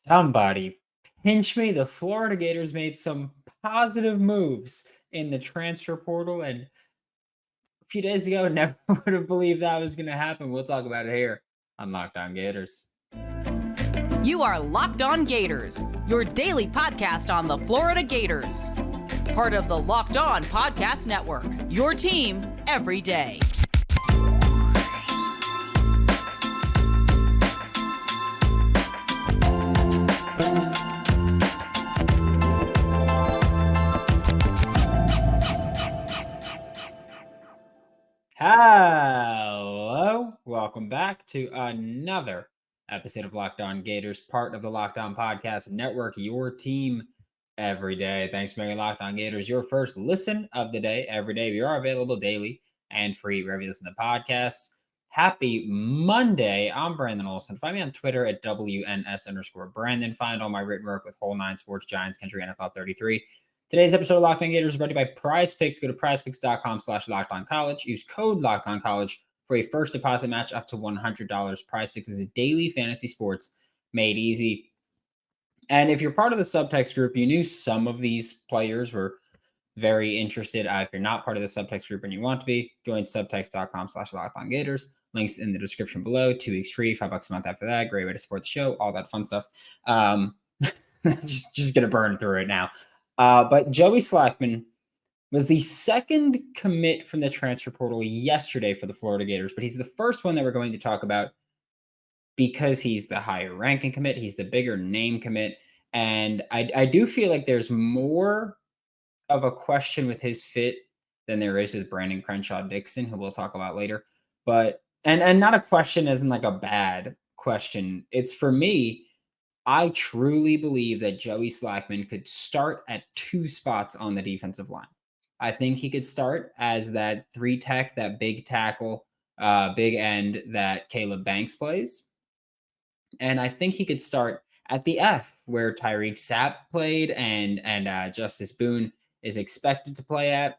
Somebody pinch me. The Florida Gators made some positive moves in the transfer portal, and a few days ago, never would have believed that was going to happen. We'll talk about it here on Locked On Gators. You are Locked On Gators, your daily podcast on the Florida Gators. Part of the Locked On Podcast Network, your team every day. Hello, welcome back to another episode of Locked On Gators, part of the Locked On Podcast Network, your team every day. Thanks for making Locked On Gators your first listen of the day every day. We are available daily and free wherever you listen to podcasts. Happy Monday. I'm Brandon Olsen. Find me on Twitter at WNS_Brandon. Find all my written work with Whole Nine Sports, Giants Country, NFL 33. Today's episode of Locked On Gators is brought to you by Prize Picks. Go to prizepicks.com/LockedOnCollege. Use code LockedOnCollege for a first deposit match up to $100. Prize Picks is a daily fantasy sports made easy. And if you're part of the subtext group, you knew some of these players were very interested. If you're not part of the subtext group and you want to be, join subtext.com/LockedOnGators. Links in the description below. 2 weeks free, $5 a month after that. Great way to support the show, all that fun stuff. Just going to burn through it now. But Joey Slackman was the second commit from the transfer portal yesterday for the Florida Gators, but he's the first one that we're going to talk about because he's the higher ranking commit. He's the bigger name commit. And I do feel like there's more of a question with his fit than there is with Brandon Crenshaw-Dickson, who we'll talk about later. But, and not a question as in like a bad question. It's for me, I truly believe that Joey Slackman could start at 2 spots on the defensive line. I think he could start as that 3-tech, that big tackle, big end that Caleb Banks plays. And I think he could start at the F, where Tyreek Sapp played and Justice Boone is expected to play at. I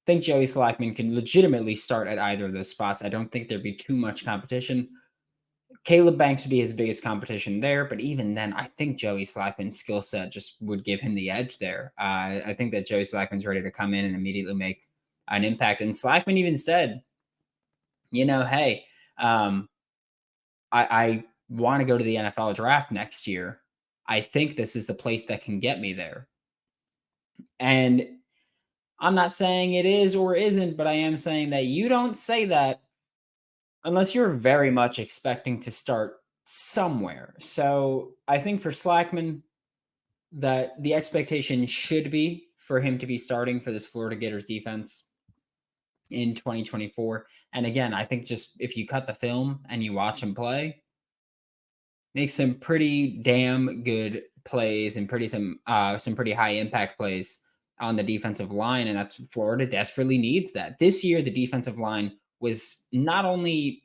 think Joey Slackman can legitimately start at either of those spots. I don't think there'd be too much competition. Caleb Banks would be his biggest competition there, but even then, I think Joey Slackman's skill set just would give him the edge there. I think that Joey Slackman's ready to come in and immediately make an impact. And Slackman even said, hey, I want to go to the NFL draft next year. I think this is the place that can get me there. And I'm not saying it is or isn't, but I am saying that you don't say that unless you're very much expecting to start somewhere. So I think for Slackman, that the expectation should be for him to be starting for this Florida Gators defense in 2024. And again, I think just if you cut the film and you watch him play, make some pretty damn good plays and some pretty high impact plays on the defensive line. And that's Florida desperately needs that. This year, the defensive line was not only,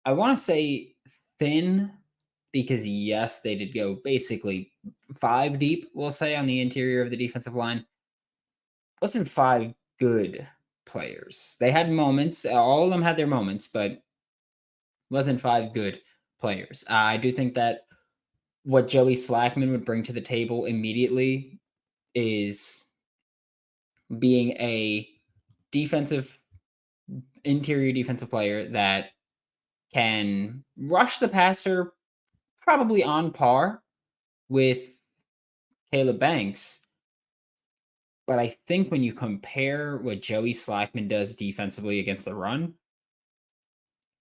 I want to say thin, because yes, they did go basically 5 deep, we'll say, on the interior of the defensive line. Wasn't 5 good players. They had moments, all of them had their moments, but wasn't 5 good players. I do think that what Joey Slackman would bring to the table immediately is being a interior defensive player that can rush the passer probably on par with Caleb Banks. But I think when you compare what Joey Slackman does defensively against the run,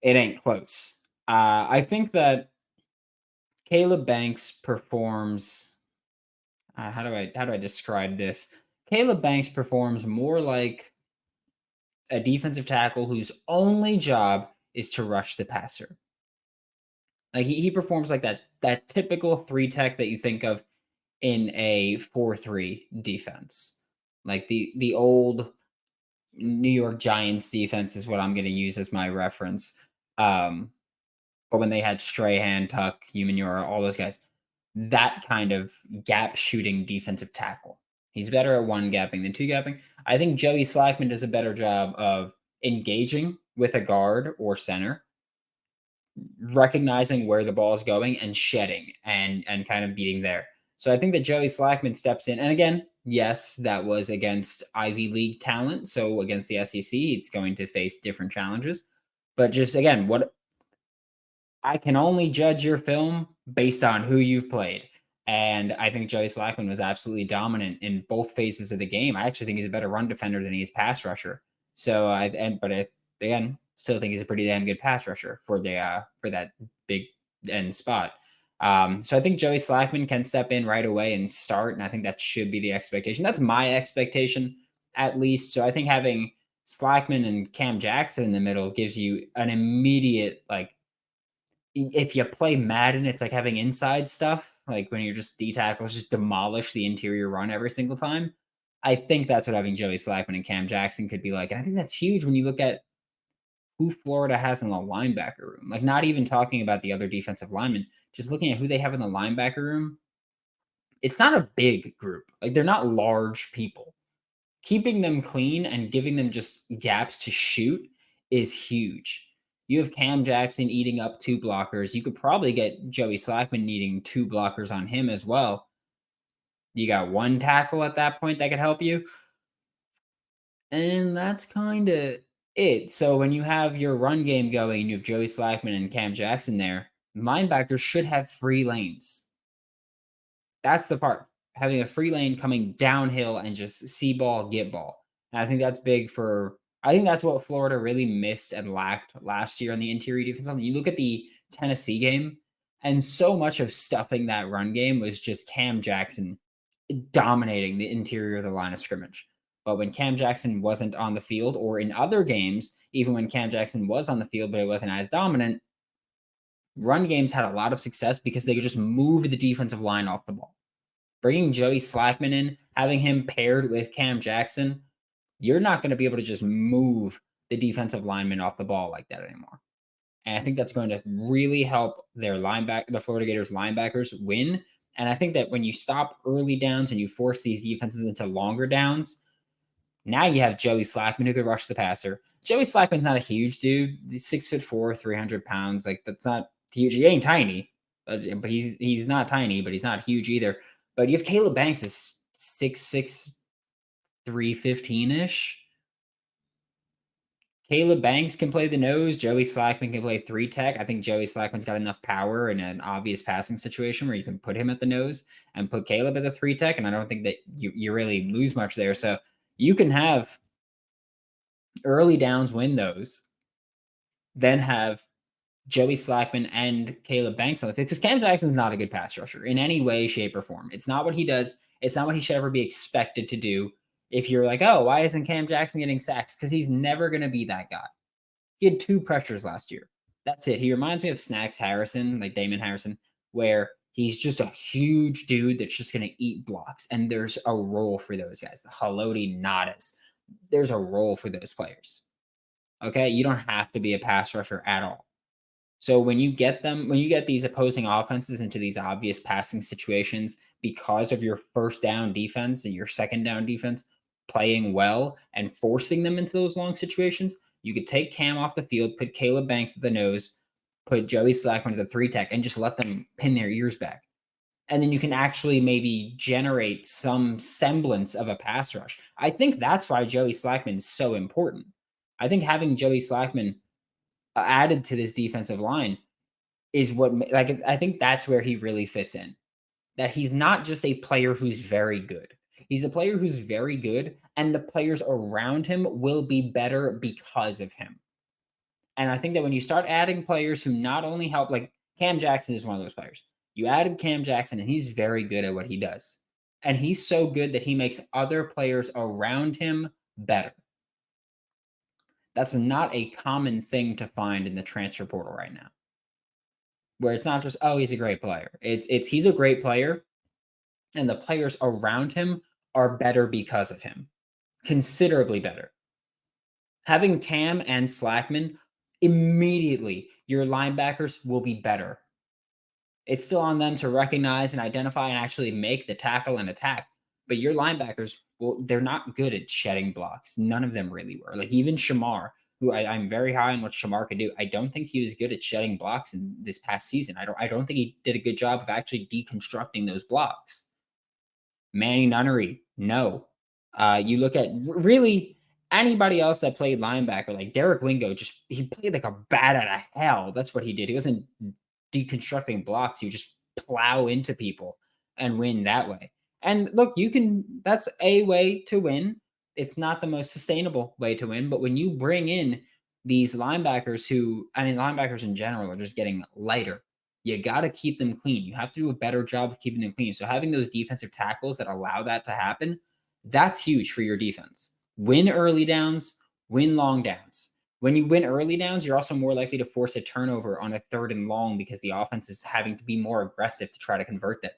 it ain't close. I think that Caleb Banks performs. How do I describe this? Caleb Banks performs more like a defensive tackle whose only job is to rush the passer. Like he performs like that typical 3-tech that you think of in a 4-3 defense. Like the old New York Giants defense is what I'm going to use as my reference. But when they had Strahan, Tuck, Umanura, all those guys, that kind of gap shooting defensive tackle. He's better at 1-gapping than 2-gapping. I think Joey Slackman does a better job of engaging with a guard or center, recognizing where the ball is going and shedding and kind of beating there. So I think that Joey Slackman steps in. And again, yes, that was against Ivy League talent. So against the SEC, it's going to face different challenges. But just again, what I can only judge your film based on who you've played. And I think Joey Slackman was absolutely dominant in both phases of the game. I actually think he's a better run defender than he is pass rusher. So again, still think he's a pretty damn good pass rusher for that big end spot. So I think Joey Slackman can step in right away and start, and I think that should be the expectation. That's my expectation, at least. So I think having Slackman and Cam Jackson in the middle gives you an immediate if you play Madden, it's like having inside stuff, like when you're just D tackles, just demolish the interior run every single time. I think that's what having Joey Slackman and Cam Jackson could be like. And I think that's huge when you look at who Florida has in the linebacker room. Like, not even talking about the other defensive linemen, just looking at who they have in the linebacker room. It's not a big group. Like, they're not large people. Keeping them clean and giving them just gaps to shoot is huge. You have Cam Jackson eating up 2 blockers. You could probably get Joey Slackman needing 2 blockers on him as well. You got 1 tackle at that point that could help you. And that's kind of it. So when you have your run game going and you have Joey Slackman and Cam Jackson there, linebackers should have free lanes. That's the part. Having a free lane coming downhill and just see ball, get ball. And I think that's big I think that's what Florida really missed and lacked last year on the interior defense. You look at the Tennessee game, and so much of stuffing that run game was just Cam Jackson dominating the interior of the line of scrimmage. But when Cam Jackson wasn't on the field, or in other games, even when Cam Jackson was on the field, but it wasn't as dominant, run games had a lot of success because they could just move the defensive line off the ball. Bringing Joey Slackman in, having him paired with Cam Jackson, you're not going to be able to just move the defensive lineman off the ball like that anymore. And I think that's going to really help the Florida Gators linebackers win. And I think that when you stop early downs and you force these defenses into longer downs, now you have Joey Slackman who could rush the passer. Joey Slackman's not a huge dude. He's 6'4", 300 pounds. Like, that's not huge. He ain't tiny, but he's not tiny, but he's not huge either. But you have Caleb Banks is 6'6", 315-ish. Caleb Banks can play the nose. Joey Slackman can play 3-tech. I think Joey Slackman's got enough power in an obvious passing situation where you can put him at the nose and put Caleb at the 3-tech, and I don't think that you really lose much there. So you can have early downs win those, then have Joey Slackman and Caleb Banks on the field, because Cam Jackson's not a good pass rusher in any way, shape, or form. It's not what he does. It's not what he should ever be expected to do. If you're like, oh, why isn't Cam Jackson getting sacks? Because he's never going to be that guy. He had 2 pressures last year. That's it. He reminds me of Snacks Harrison, like Damon Harrison, where he's just a huge dude that's just going to eat blocks. And there's a role for those guys. The Haloti Nadas. There's a role for those players. Okay? You don't have to be a pass rusher at all. So when you get these opposing offenses into these obvious passing situations because of your first down defense and your second down defense playing well and forcing them into those long situations, you could take Cam off the field, put Caleb Banks at the nose, put Joey Slackman to the 3-tech, and just let them pin their ears back. And then you can actually maybe generate some semblance of a pass rush. I think that's why Joey Slackman is so important. I think having Joey Slackman added to this defensive line is I think that's where he really fits in. That he's not just a player who's very good. He's a player who's very good, and the players around him will be better because of him. And I think that when you start adding players who not only help, like Cam Jackson is one of those players. You added Cam Jackson, and he's very good at what he does. And he's so good that he makes other players around him better. That's not a common thing to find in the transfer portal right now. Where it's not just, oh, he's a great player. It's he's a great player, and the players around him are better because of him. Considerably better. Having Cam and Slackman, immediately your linebackers will be better. It's still on them to recognize and identify and actually make the tackle and attack. But your linebackers, well, they're not good at shedding blocks. None of them really were. Like even Shamar, who I'm very high on what Shamar could do. I don't think he was good at shedding blocks in this past season. I don't think he did a good job of actually deconstructing those blocks. Manny Nunnery, no. You look at really anybody else that played linebacker, like Derek Wingo, just he played like a bat out of hell. That's what he did. He wasn't deconstructing blocks. He would just plow into people and win that way. And look, that's a way to win. It's not the most sustainable way to win, but when you bring in these linebackers linebackers in general are just getting lighter. You got to keep them clean. You have to do a better job of keeping them clean. So having those defensive tackles that allow that to happen, that's huge for your defense. Win early downs, win long downs. When you win early downs, you're also more likely to force a turnover on a 3rd and long because the offense is having to be more aggressive to try to convert that.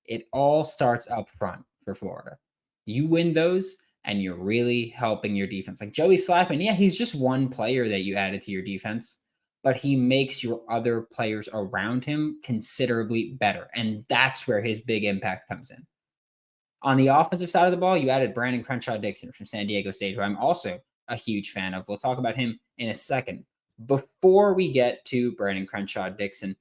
It all starts up front for Florida. You win those, and you're really helping your defense. Like Joey Slackman, yeah, he's just one player that you added to your defense, but he makes your other players around him considerably better. And that's where his big impact comes in. On the offensive side of the ball, you added Brandon Crenshaw-Dickson from San Diego State, who I'm also a huge fan of. We'll talk about him in a second. Before we get to Brandon Crenshaw-Dickson,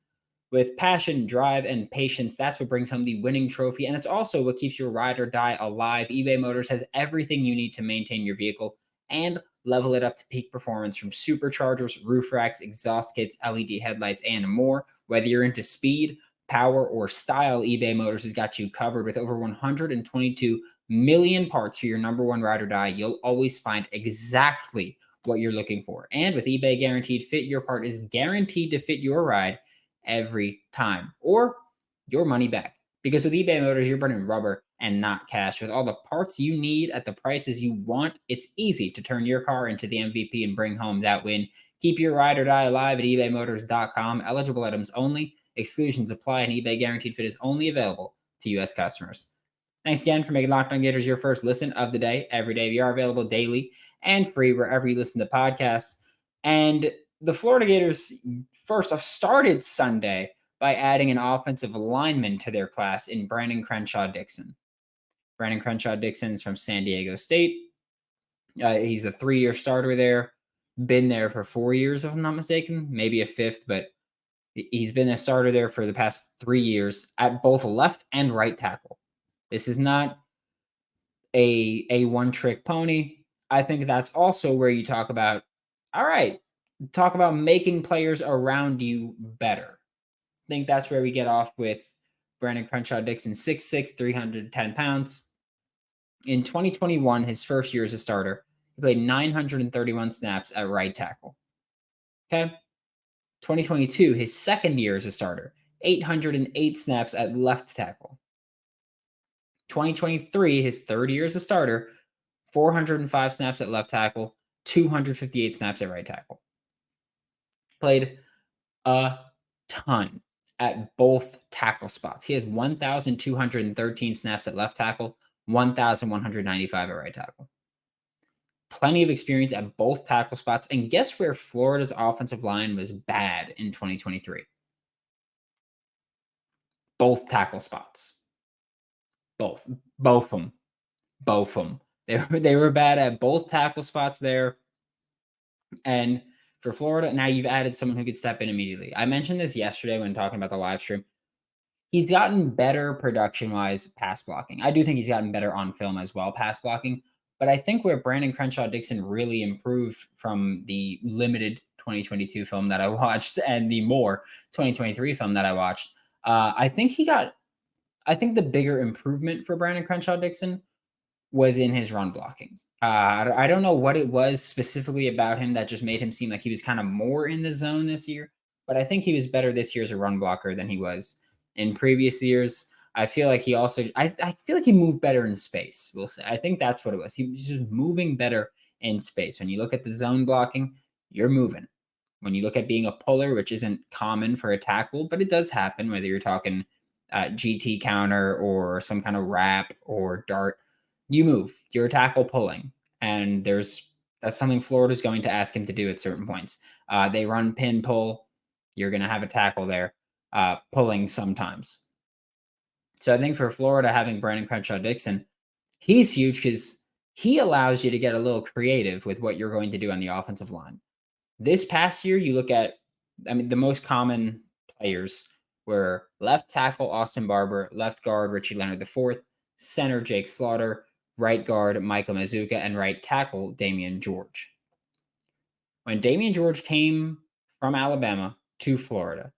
with passion, drive, and patience, that's what brings home the winning trophy. And it's also what keeps your ride or die alive. eBay Motors has everything you need to maintain your vehicle and level it up to peak performance, from superchargers, roof racks, exhaust kits, LED headlights, and more. Whether you're into speed, power, or style, eBay Motors has got you covered. With over 122 million parts for your number one ride or die, you'll always find exactly what you're looking for. And with eBay Guaranteed Fit, your part is guaranteed to fit your ride every time, or your money back. Because with eBay Motors, you're burning rubber and not cash. With all the parts you need at the prices you want, it's easy to turn your car into the MVP and bring home that win. Keep your ride or die alive at ebaymotors.com. Eligible items only. Exclusions apply, and eBay Guaranteed Fit is only available to U.S. customers. Thanks again for making Locked On Gators your first listen of the day. Every day, we are available daily and free wherever you listen to podcasts. And the Florida Gators first off started Sunday by adding an offensive lineman to their class in Brandon Crenshaw-Dickson. Brandon Crenshaw-Dickson is from San Diego State. He's a 3-year starter there. Been there for 4 years, if I'm not mistaken, maybe a 5th, but he's been a starter there for the past 3 years at both left and right tackle. This is not a one-trick pony. I think that's also where you talk about, all right, talk about making players around you better. I think that's where we get off with Brandon Crenshaw-Dickson, 6'6", 310 pounds. In 2021, his first year as a starter, he played 931 snaps at right tackle. Okay. 2022, his second year as a starter, 808 snaps at left tackle. 2023, his third year as a starter, 405 snaps at left tackle, 258 snaps at right tackle. Played a ton at both tackle spots. He has 1,213 snaps at left tackle, 1,195 at right tackle. Plenty of experience at both tackle spots. And guess where Florida's offensive line was bad in 2023? Both tackle spots. Both of them. They were bad at both tackle spots there. And for Florida, now you've added someone who could step in immediately. I mentioned this yesterday when talking about the live stream. He's gotten better production-wise pass blocking. I do think he's gotten better on film as well, pass blocking. But I think where Brandon Crenshaw-Dickson really improved from the limited 2022 film that I watched and the more 2023 film that I watched, I think the bigger improvement for Brandon Crenshaw-Dickson was in his run blocking. I don't know what it was specifically about him that just made him seem like he was kind of more in the zone this year, but I think he was better this year as a run blocker than he was in previous years. I feel like he also, I feel like he moved better in space, we'll say. I think that's what it was. He was just moving better in space. When you look at the zone blocking, you're moving. When you look at being a puller, which isn't common for a tackle, but it does happen, whether you're talking GT counter or some kind of wrap or dart, you move. You're a tackle pulling. And that's something Florida's going to ask him to do at certain points. They run pin pull. You're going to have a tackle there pulling sometimes. So I think for Florida, having Brandon Crenshaw-Dickson, he's huge because He allows you to get a little creative with what you're going to do on the offensive line. This past year, you look at, the most common players were left tackle Austin Barber, left guard Richie Leonard IV, center Jake Slaughter, right guard Michael Mazuka, and right tackle Damian George. When Damian George came from Alabama to Florida,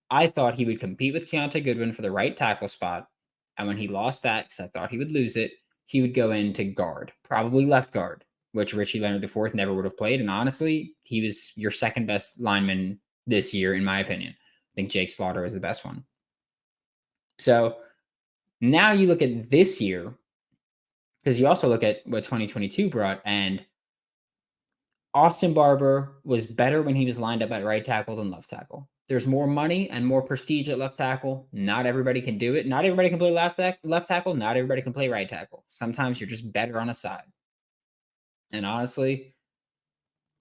I thought he would compete with Keontae Goodwin for the right tackle spot. And when he lost that, because I thought he would lose it, he would go into guard, probably left guard, which Richie Leonard IV never would have played. And honestly, he was your second best lineman this year, in my opinion. I think Jake Slaughter was the best one. So now you look at this year, because you also look at what 2022 brought, and Austin Barber was better when he was lined up at right tackle than left tackle. There's more money and more prestige at left tackle. Not everybody can do it. Not everybody can play left tackle. Not everybody can play right tackle. Sometimes you're just better on a side. And honestly,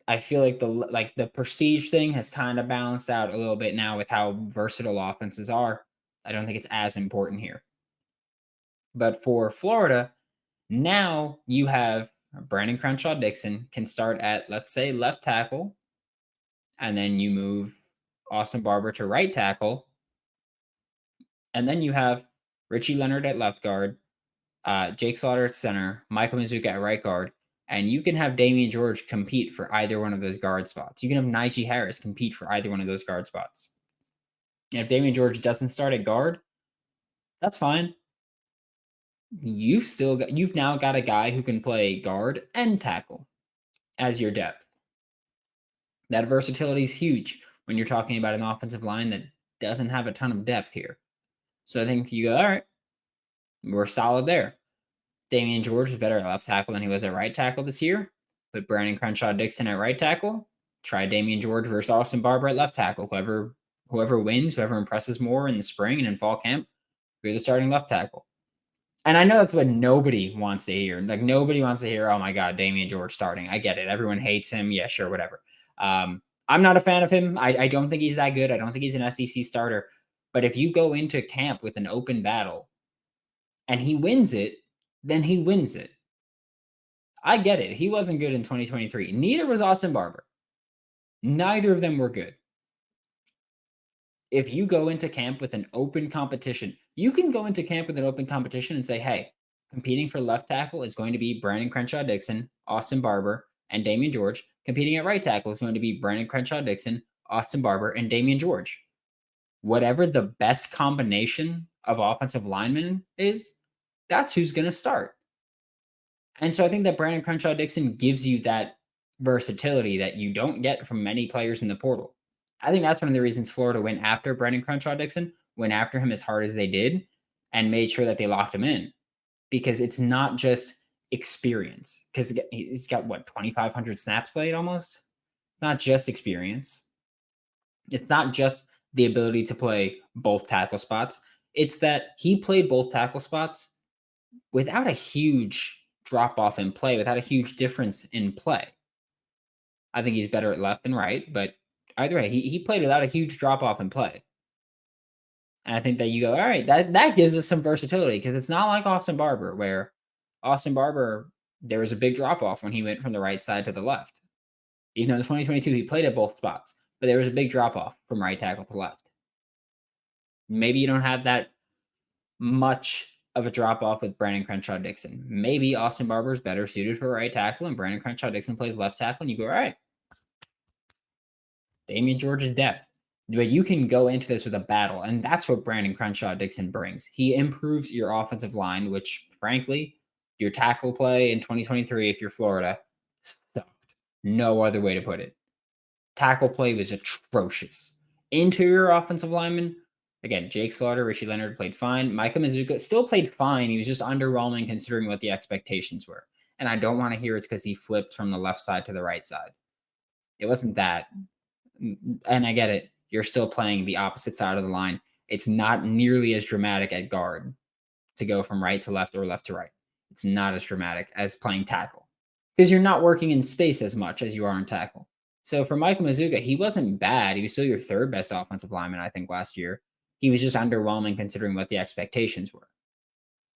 I feel like the prestige thing has kind of balanced out a little bit now with how versatile offenses are. I don't think it's as important here. But for Florida, now you have Brandon Crenshaw-Dickson can start at, let's say, left tackle, and then you move Austin Barber to right tackle, and then you have Richie Leonard at left guard, Jake Slaughter at center, Michael Mazuka at right guard, and you can have Damian George compete for either one of those guard spots. You can have Najee Harris compete for either one of those guard spots. And if Damian George doesn't start at guard, that's fine. You've now got a guy who can play guard and tackle as your depth. That versatility is huge when you're talking about an offensive line that doesn't have a ton of depth here. So I think you go, all right, we're solid there. Damian George is better at left tackle than he was at right tackle this year. Put Brandon Crenshaw-Dickson at right tackle. Try Damian George versus Austin Barber at left tackle. Whoever wins, whoever impresses more in the spring and in fall camp, you're the starting left tackle. And I know that's what nobody wants to hear. Like, nobody wants to hear, oh my God, Damian George starting. I get it. Everyone hates him. Yeah, sure, whatever. I'm not a fan of him. I don't think he's that good. I don't think he's an SEC starter. But if you go into camp with an open battle and he wins it, then he wins it. I get it. He wasn't good in 2023. Neither was Austin Barber. Neither of them were good. If you go into camp with an open competition, you can go into camp with an open competition and say, hey, competing for left tackle is going to be Brandon Crenshaw-Dickson, Austin Barber, and Damian George. Competing at right tackle is going to be Brandon Crenshaw-Dickson, Austin Barber, and Damian George. Whatever the best combination of offensive linemen is, that's who's going to start. And so I think that Brandon Crenshaw-Dickson gives you that versatility that you don't get from many players in the portal. I think that's one of the reasons Florida went after Brandon Crenshaw-Dickson, went after him as hard as they did, and made sure that they locked him in. Because it's not just experience. Because he's got, 2,500 snaps played almost? It's not just experience. It's not just the ability to play both tackle spots. It's that he played both tackle spots without a huge drop-off in play, without a huge difference in play. I think he's better at left than right, but either way, he played without a huge drop-off in play. And I think that you go, all right, that gives us some versatility, because it's not like Austin Barber, where Austin Barber, there was a big drop-off when he went from the right side to the left. Even though in 2022, he played at both spots, but there was a big drop-off from right tackle to left. Maybe you don't have that much of a drop-off with Brandon Crenshaw-Dickson. Maybe Austin Barber is better suited for right tackle, and Brandon Crenshaw-Dickson plays left tackle, and you go, all right, Damian George's depth. But you can go into this with a battle, and that's what Brandon Crenshaw-Dickson brings. He improves your offensive line, which, frankly, your tackle play in 2023, if you're Florida, sucked. No other way to put it. Tackle play was atrocious. Interior offensive lineman, again, Jake Slaughter, Richie Leonard played fine. Micah Mazuka still played fine. He was just underwhelming considering what the expectations were. And I don't want to hear it's because he flipped from the left side to the right side. It wasn't that. And I get it. You're still playing the opposite side of the line. It's not nearly as dramatic at guard to go from right to left or left to right. It's not as dramatic as playing tackle, because you're not working in space as much as you are in tackle. So for Michael Mazuka, he wasn't bad. He was still your third best offensive lineman, I think, last year. He was just underwhelming considering what the expectations were.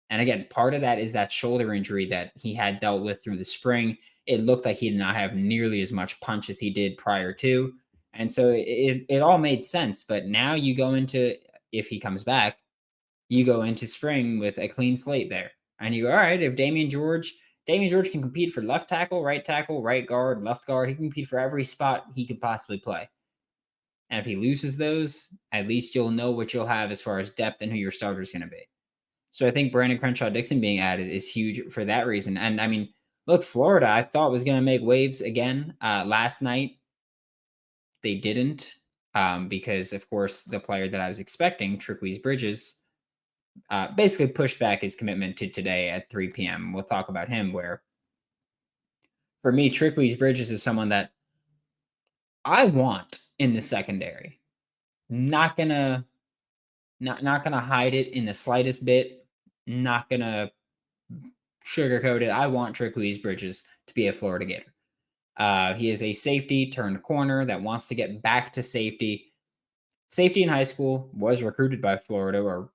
And again, part of that is that shoulder injury that he had dealt with through the spring. It looked like he did not have nearly as much punch as he did prior to. And so it all made sense. But now you go into, if he comes back, you go into spring with a clean slate there. And you go, all right, if Damian George can compete for left tackle, right guard, left guard, he can compete for every spot he can possibly play. And if he loses those, at least you'll know what you'll have as far as depth and who your starter is going to be. So I think Brandon Crenshaw-Dickson being added is huge for that reason. And I mean, look, Florida, I thought was going to make waves again. Last night, they didn't because, of course, the player that I was expecting, Trickwise Bridges, basically pushed back his commitment to today at 3 p.m. We'll talk about him, where for me, Trickwise Bridges is someone that I want in the secondary. Not gonna hide it in the slightest bit. Not gonna sugarcoat it. I want Trickwise Bridges to be a Florida Gator. He is a safety turned corner that wants to get back to safety. Safety in high school, was recruited by Florida or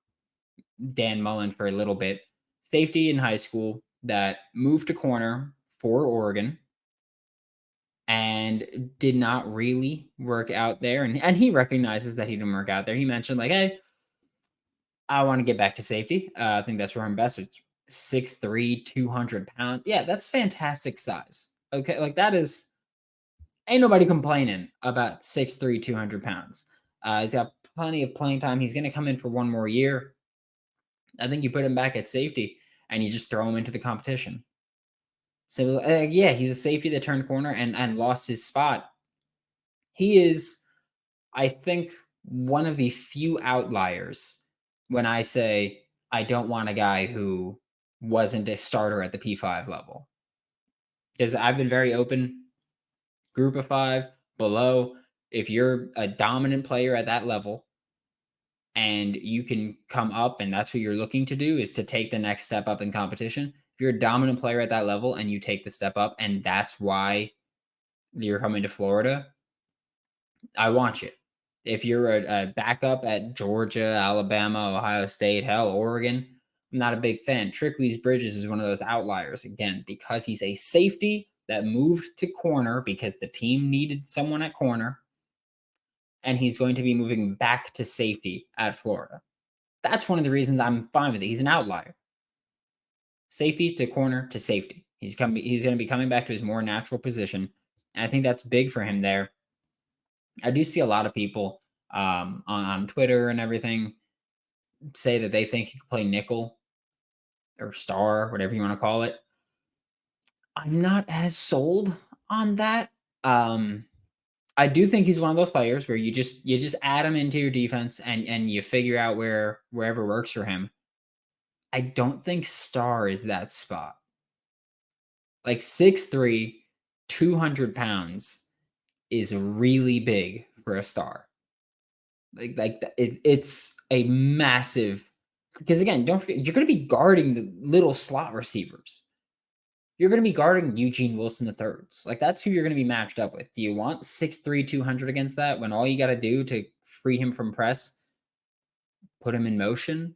Dan Mullen for a little bit. Safety in high school that moved to corner for Oregon and did not really work out there. And he recognizes that he didn't work out there. He mentioned, like, hey, I want to get back to safety. I think that's where I'm best. It's 6'3", 200 pounds. Yeah, that's fantastic size. Okay, like that is, ain't nobody complaining about 6'3", 200 pounds. He's got plenty of playing time. He's going to come in for one more year. I think you put him back at safety and you just throw him into the competition. So, yeah, he's a safety that turned corner and lost his spot. He is, I think, one of the few outliers when I say I don't want a guy who wasn't a starter at the P5 level. Because I've been very open, group of 5, below. If you're a dominant player at that level and you can come up and that's what you're looking to do is to take the next step up in competition. If you're a dominant player at that level and you take the step up and that's why you're coming to Florida, I want you. If you're a backup at Georgia, Alabama, Ohio State, hell, Oregon, I'm not a big fan. Trickwise Bridges is one of those outliers, again, because he's a safety that moved to corner because the team needed someone at corner, and he's going to be moving back to safety at Florida. That's one of the reasons I'm fine with it. He's an outlier. Safety to corner to safety. He's going to be coming back to his more natural position, and I think that's big for him there. I do see a lot of people on Twitter and everything say that they think he could play nickel or star, whatever you want to call it. I'm not as sold on that. I do think he's one of those players where you just add him into your defense and you figure out wherever works for him. I don't think star is that spot. Like 6'3", 200 pounds is really big for a star. It's a massive, because again, don't forget, you're going to be guarding the little slot receivers. You're going to be guarding Eugene Wilson III's. Like, that's who you're going to be matched up with. Do you want 6'3", 200 against that when all you got to do to free him from press, put him in motion,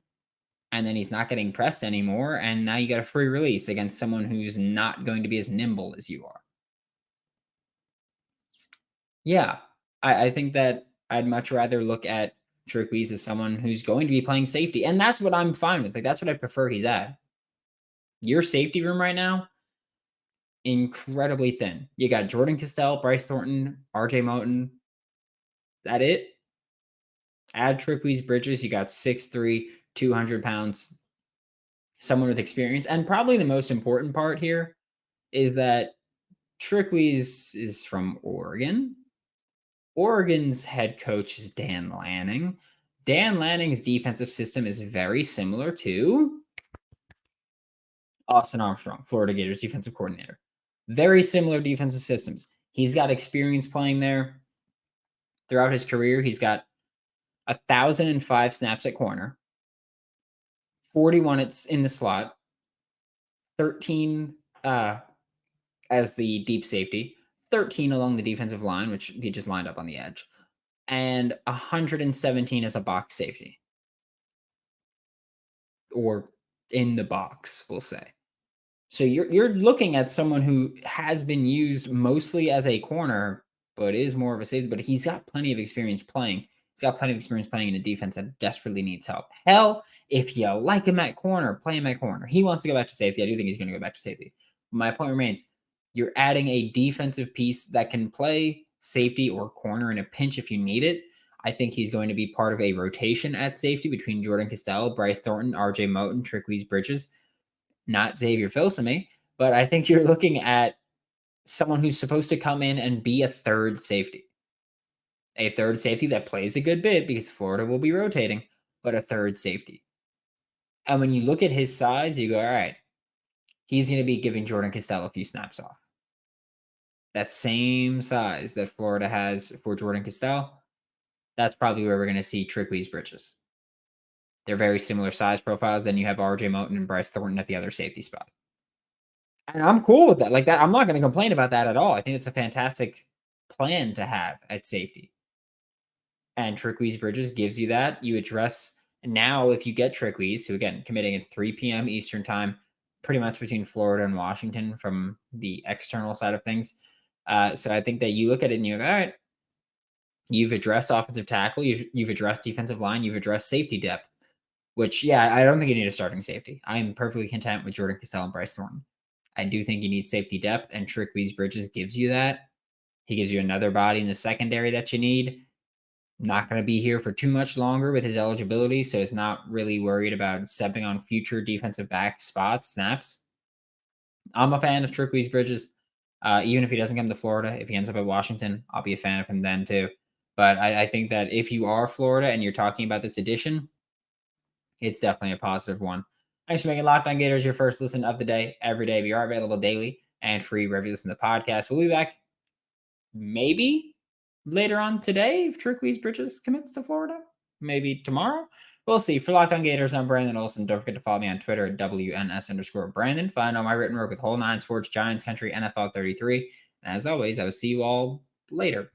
and then he's not getting pressed anymore, and now you got a free release against someone who's not going to be as nimble as you are? Yeah, I think that I'd much rather look at Trickwise as someone who's going to be playing safety, and that's what I'm fine with. Like, that's what I prefer he's at. Your safety room right now, incredibly thin. You got Jordan Castell, Bryce Thornton, RJ Moten. That it? Add Trickwise Bridges, you got 6'3", 200 pounds, someone with experience. And probably the most important part here is that Trickwise is from Oregon. Oregon's head coach is Dan Lanning. Dan Lanning's defensive system is very similar to Austin Armstrong, Florida Gators defensive coordinator. Very similar defensive systems. He's got experience playing there throughout his career. He's got 1,005 snaps at corner, 41 in the slot, 13 as the deep safety, 13 along the defensive line, which he just lined up on the edge, and 117 as a box safety. Or in the box, we'll say. So you're looking at someone who has been used mostly as a corner, but is more of a safety. But he's got plenty of experience playing. He's got plenty of experience playing in a defense that desperately needs help. Hell, if you like him at corner, play him at corner. He wants to go back to safety. I do think he's going to go back to safety. My point remains: you're adding a defensive piece that can play safety or corner in a pinch if you need it. I think he's going to be part of a rotation at safety between Jordan Costello, Bryce Thornton, RJ Moten, Trickwise Bridges, not Xavier Filsaime, but I think you're looking at someone who's supposed to come in and be a third safety. A third safety that plays a good bit because Florida will be rotating, but a third safety. And when you look at his size, you go, all right, he's going to be giving Jordan Costello a few snaps off. That same size that Florida has for Jordan Costello, that's probably where we're going to see Trickwise Bridges. They're very similar size profiles. Then you have RJ Moten and Bryce Thornton at the other safety spot. And I'm cool with that. Like that, I'm not going to complain about that at all. I think it's a fantastic plan to have at safety. And Trickwise Bridges gives you that. You address now if you get Trickwise, who again committing at 3 p.m. Eastern time, pretty much between Florida and Washington from the external side of things. So I think that you look at it and you go, all right, you've addressed offensive tackle, you've addressed defensive line, you've addressed safety depth, which, yeah, I don't think you need a starting safety. I'm perfectly content with Jordan Costello and Bryce Thornton. I do think you need safety depth, and Trickwise Bridges gives you that. He gives you another body in the secondary that you need. Not going to be here for too much longer with his eligibility, so it's not really worried about stepping on future defensive back spots, snaps. I'm a fan of Trickwise Bridges. Even if he doesn't come to Florida, if he ends up at Washington, I'll be a fan of him then too. But I think that if you are Florida and you're talking about this edition, it's definitely a positive one. Thanks for making Locked On Gators your first listen of the day every day. We are available daily and free wherever you listen to the podcast. We'll be back maybe later on today if Trickwise Bridges commits to Florida. Maybe tomorrow. We'll see. For Locked On Gators, I'm Brandon Olsen. Don't forget to follow me on Twitter at WNS_Brandon. Find all my written work with Whole Nine Sports, Giants Country, NFL 33. And as always, I will see you all later.